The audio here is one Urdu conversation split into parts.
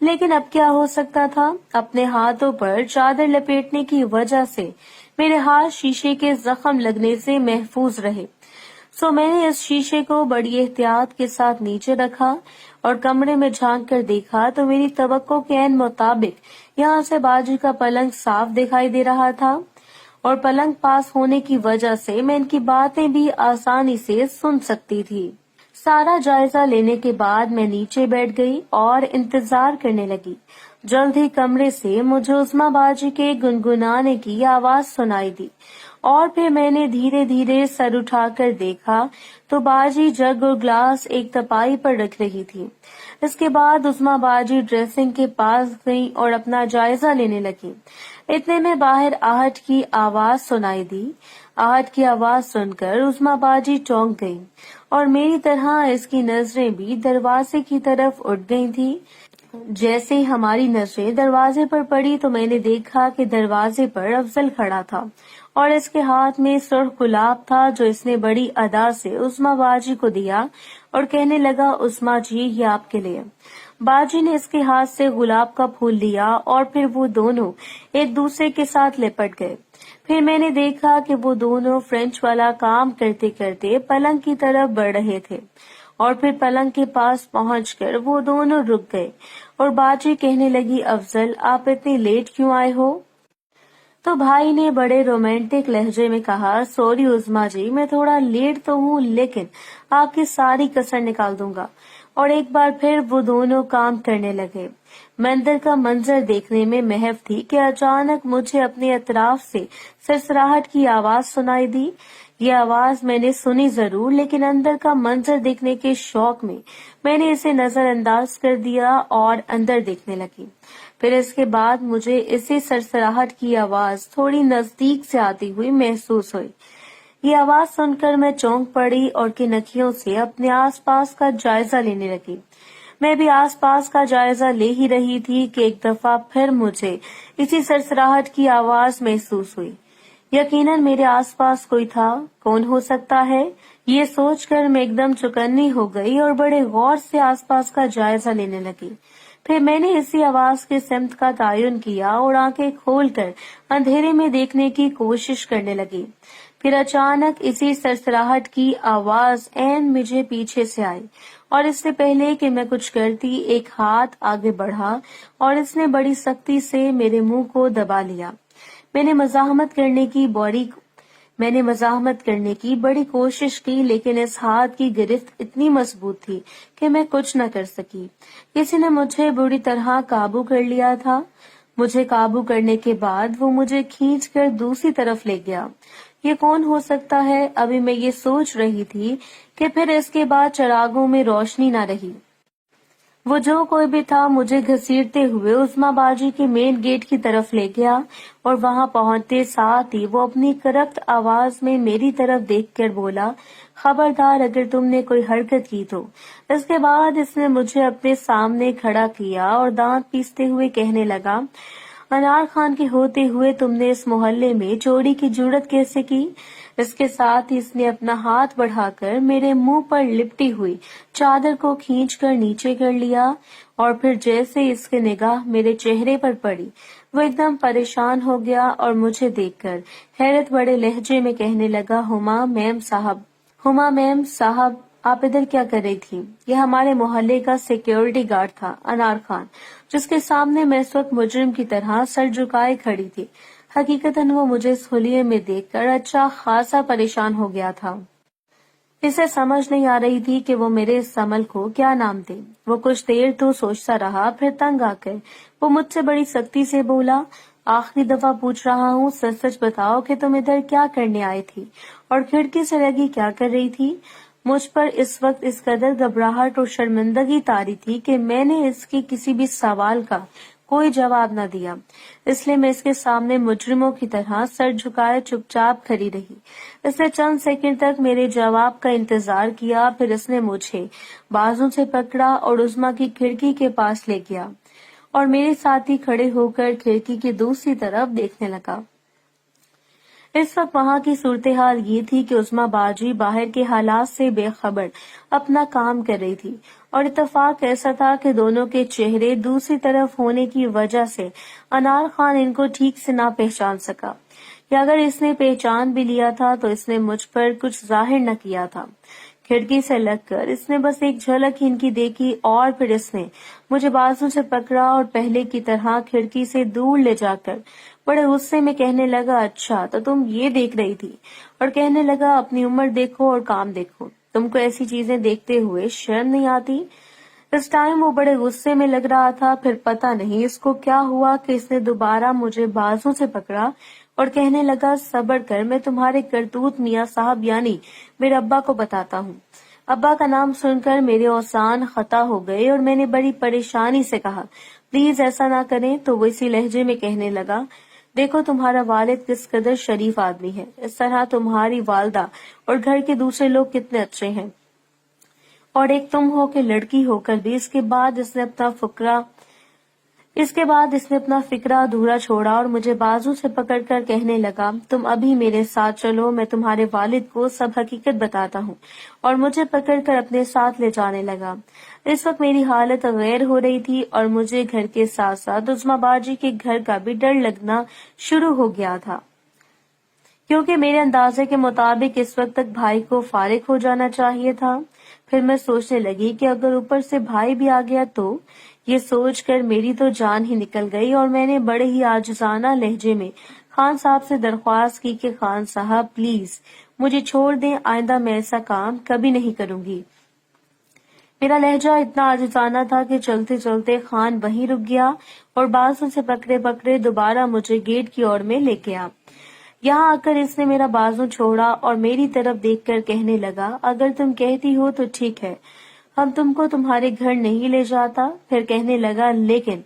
لیکن اب کیا ہو سکتا تھا؟ اپنے ہاتھوں پر چادر لپیٹنے کی وجہ سے میرے ہاتھ شیشے کے زخم لگنے سے محفوظ رہے۔ سو میں نے اس شیشے کو بڑی احتیاط کے ساتھ نیچے رکھا اور کمرے میں جھانک کر دیکھا تو میری توقع کے عین مطابق یہاں سے باجی کا پلنگ صاف دکھائی دے رہا تھا، اور پلنگ پاس ہونے کی وجہ سے میں ان کی باتیں بھی آسانی سے سن سکتی تھی۔ سارا جائزہ لینے کے بعد میں نیچے بیٹھ گئی اور انتظار کرنے لگی۔ جلد ہی کمرے سے مجھے عظمیٰ باجی کے گنگنانے کی آواز سنائی دی، اور پھر میں نے دھیرے دھیرے سر اٹھا کر دیکھا تو باجی جگ اور گلاس ایک تپائی پر رکھ رہی تھی۔ اس کے بعد عظمیٰ باجی ڈریسنگ کے پاس گئی اور اپنا جائزہ لینے لگی۔ اتنے میں باہر آہٹ کی آواز سنائی دی۔ آہٹ کی آواز سن کر عظمیٰ باجی چونک گئی، اور میری طرح اس کی نظریں بھی دروازے کی طرف اٹھ گئی تھی۔ جیسے ہی ہماری نظریں دروازے پر پڑی تو میں نے دیکھا کہ دروازے پر افضل کھڑا تھا، اور اس کے ہاتھ میں سرخ گلاب تھا جو اس نے بڑی ادا سے عظمیٰ باجی کو دیا اور کہنے لگا، عظمیٰ جی یہ آپ کے لیے۔ باجی نے اس کے ہاتھ سے گلاب کا پھول لیا اور پھر وہ دونوں ایک دوسرے کے ساتھ لپٹ گئے۔ پھر میں نے دیکھا کہ وہ دونوں فرینچ والا کام کرتے کرتے پلنگ کی طرف بڑھ رہے تھے، اور پھر پلنگ کے پاس پہنچ کر وہ دونوں رک گئے اور باجی کہنے لگی، افضل آپ اتنی لیٹ کیوں آئے ہو؟ تو بھائی نے بڑے رومانٹک لہجے میں کہا، سوری عظمیٰ جی، میں تھوڑا لیٹ تو ہوں لیکن آپ کی ساری کسر نکال دوں گا۔ اور ایک بار پھر وہ دونوں کام کرنے لگے۔ میں اندر کا منظر دیکھنے میں محو تھی کہ اچانک مجھے اپنے اطراف سے سرسراہٹ کی آواز سنائی دی۔ یہ آواز میں نے سنی ضرور، لیکن اندر کا منظر دیکھنے کے شوق میں نے اسے نظر انداز کر دیا اور اندر دیکھنے لگی۔ پھر اس کے بعد مجھے اسی سرسراہٹ کی آواز تھوڑی نزدیک سے آتی ہوئی محسوس ہوئی۔ یہ آواز سن کر میں چونک پڑی اور کنکھیوں سے اپنے آس پاس کا جائزہ لینے لگی۔ میں بھی آس پاس کا جائزہ لے ہی رہی تھی کہ ایک دفعہ پھر مجھے اسی سرسراہٹ کی آواز محسوس ہوئی۔ یقیناً میرے آس پاس کوئی تھا۔ کون ہو سکتا ہے؟ یہ سوچ کر میں ایک دم چوکنی ہو گئی اور بڑے غور سے آس پاس کا جائزہ لینے لگی۔ پھر میں نے اسی آواز کے سمت کا تعین کیا اور آنکھیں کھول کر اندھیرے میں دیکھنے کی کوشش کرنے لگی۔ پھر اچانک اسی سرسراہٹ کی آواز عین مجھے پیچھے سے آئی، اور اس سے پہلے کہ میں کچھ کرتی ایک ہاتھ آگے بڑھا اور اس نے بڑی سختی سے میرے منہ کو دبا لیا۔ میں نے مزاحمت کرنے کی بڑی کوشش کی، لیکن اس ہاتھ کی گرفت اتنی مضبوط تھی کہ میں کچھ نہ کر سکی۔ کسی نے مجھے بری طرح قابو کر لیا تھا۔ مجھے قابو کرنے کے بعد وہ مجھے کھینچ کر دوسری طرف لے گیا۔ یہ کون ہو سکتا ہے؟ ابھی میں یہ سوچ رہی تھی کہ پھر اس کے بعد چراغوں میں روشنی نہ رہی۔ وہ جو کوئی بھی تھا مجھے گھسیٹتے ہوئے عظمیٰ باجی کے مین گیٹ کی طرف لے گیا، اور وہاں پہنچتے ساتھ ہی وہ اپنی کرخت آواز میں میری طرف دیکھ کر بولا، خبردار اگر تم نے کوئی حرکت کی تو۔ اس کے بعد اس نے مجھے اپنے سامنے کھڑا کیا اور دانت پیستے ہوئے کہنے لگا، انار خان کے ہوتے ہوئے تم نے اس محلے میں چوری کی جرت کیسے کی؟ اس کے ساتھ ہی اس نے اپنا ہاتھ بڑھا کر میرے منہ پر لپٹی ہوئی چادر کو کھینچ کر نیچے کر لیا، اور پھر جیسے اس کی نگاہ میرے چہرے پر پڑی وہ ایک دم پریشان ہو گیا اور مجھے دیکھ کر حیرت بڑے لہجے میں کہنے لگا، ہما میم صاحب آپ ادھر کیا کر رہی تھی؟ یہ ہمارے محلے کا سیکیورٹی گارڈ تھا، انار خان، جس کے سامنے میں اس وقت مجرم کی طرح سر جھکائے کھڑی تھی۔ حقیقتاً وہ مجھے اس حلیے میں دیکھ کر اچھا خاصا پریشان ہو گیا تھا۔ اسے سمجھ نہیں آ رہی تھی کہ وہ میرے اس عمل کو کیا نام دے۔ وہ کچھ دیر تو سوچتا رہا، پھر تنگ آ کر وہ مجھ سے بڑی سختی سے بولا، آخری دفعہ پوچھ رہا ہوں، سچ سچ بتاؤ کہ تم ادھر کیا کرنے آئی تھی اور کھڑکی سے لگی کیا کر رہی تھی؟ مجھ پر اس وقت اس قدر گھبراہٹ اور شرمندگی طاری تھی کہ میں نے اس کے کسی بھی سوال کا کوئی جواب نہ دیا، اس لیے میں اس کے سامنے مجرموں کی طرح سر جھکائے چپ چاپ کھڑی رہی۔ اس نے چند سیکنڈ تک میرے جواب کا انتظار کیا، پھر اس نے مجھے بازوں سے پکڑا اور عظمیٰ کی کھڑکی کے پاس لے گیا، اور میرے ساتھ ہی کھڑے ہو کر کھڑکی کی دوسری طرف دیکھنے لگا۔ اس وقت وہاں کی صورتحال یہ تھی کہ عظمیٰ باجی باہر کے حالات سے بے خبر اپنا کام کر رہی تھی، اور اتفاق ایسا تھا کہ دونوں کے چہرے دوسری طرف ہونے کی وجہ سے انار خان ان کو ٹھیک سے نہ پہچان سکا، یا اگر اس نے پہچان بھی لیا تھا تو اس نے مجھ پر کچھ ظاہر نہ کیا تھا۔ کھڑکی سے لگ کر اس نے بس ایک جھلک ہی ان کی دیکھی، اور پھر اس نے مجھے بازو سے پکڑا اور پہلے کی طرح کھڑکی سے دور لے جا کر بڑے غصے میں کہنے لگا، اچھا تو تم یہ دیکھ رہی تھی؟ اور کہنے لگا، اپنی عمر دیکھو اور کام دیکھو، تم کو ایسی چیزیں دیکھتے ہوئے شرم نہیں آتی؟ اس ٹائم وہ بڑے غصے میں لگ رہا تھا، پھر پتہ نہیں اس کو کیا ہوا کہ اس نے دوبارہ مجھے بازو سے پکڑا اور کہنے لگا، صبر کر، میں تمہارے کرتوت میاں صاحب یعنی میرے ابا کو بتاتا ہوں۔ ابا کا نام سن کر میرے اوسان خطا ہو گئے اور میں نے بڑی پریشانی سے کہا، پلیز ایسا نہ کریں۔ تو وہ اسی لہجے میں کہنے لگا، دیکھو تمہارا والد کس قدر شریف آدمی ہے، اس طرح تمہاری والدہ اور گھر کے دوسرے لوگ کتنے اچھے ہیں، اور ایک تم ہو کہ لڑکی ہو کر بھی۔ اس کے بعد اس نے اپنا فکرہ ادھورا چھوڑا اور مجھے بازو سے پکڑ کر کہنے لگا، تم ابھی میرے ساتھ چلو، میں تمہارے والد کو سب حقیقت بتاتا ہوں، اور مجھے پکڑ کر اپنے ساتھ لے جانے لگا۔ اس وقت میری حالت غیر ہو رہی تھی اور مجھے گھر کے ساتھ ساتھ عظمیٰ باجی کے گھر کا بھی ڈر لگنا شروع ہو گیا تھا، کیونکہ میرے اندازے کے مطابق اس وقت تک بھائی کو فارغ ہو جانا چاہیے تھا۔ پھر میں سوچنے لگی کہ اگر اوپر سے بھائی بھی آ گیا تو، یہ سوچ کر میری تو جان ہی نکل گئی، اور میں نے بڑے ہی عاجزانہ لہجے میں خان صاحب سے درخواست کی کہ خان صاحب پلیز مجھے چھوڑ دیں، آئندہ میں ایسا کام کبھی نہیں کروں گی۔ میرا لہجہ اتنا عاجزانہ تھا کہ چلتے چلتے خان وہیں رک گیا اور بازو سے پکڑے پکڑے دوبارہ مجھے گیٹ کی اور میں لے گیا۔ یہاں آ کر اس نے میرا بازو چھوڑا اور میری طرف دیکھ کر کہنے لگا، اگر تم کہتی ہو تو ٹھیک ہے، ہم تم کو تمہارے گھر نہیں لے جاتا۔ پھر کہنے لگا، لیکن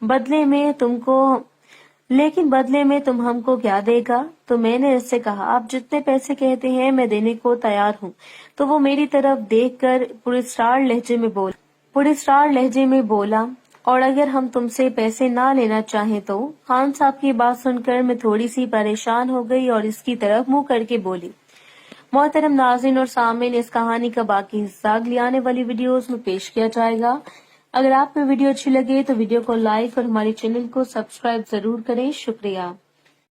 بدلے میں تم ہم کو کیا دے گا؟ تو میں نے اس سے کہا، آپ جتنے پیسے کہتے ہیں میں دینے کو تیار ہوں۔ تو وہ میری طرف دیکھ کر پراسرار لہجے میں بولا، اور اگر ہم تم سے پیسے نہ لینا چاہیں تو؟ خان صاحب کی بات سن کر میں تھوڑی سی پریشان ہو گئی اور اس کی طرف منہ کر کے بولی۔ محترم ناظرین اور سامعین، اس کہانی کا باقی حصہ اگلی آنے والی ویڈیوز میں پیش کیا جائے گا۔ اگر آپ کو ویڈیو اچھی لگے تو ویڈیو کو لائک اور ہمارے چینل کو سبسکرائب ضرور کریں۔ شکریہ۔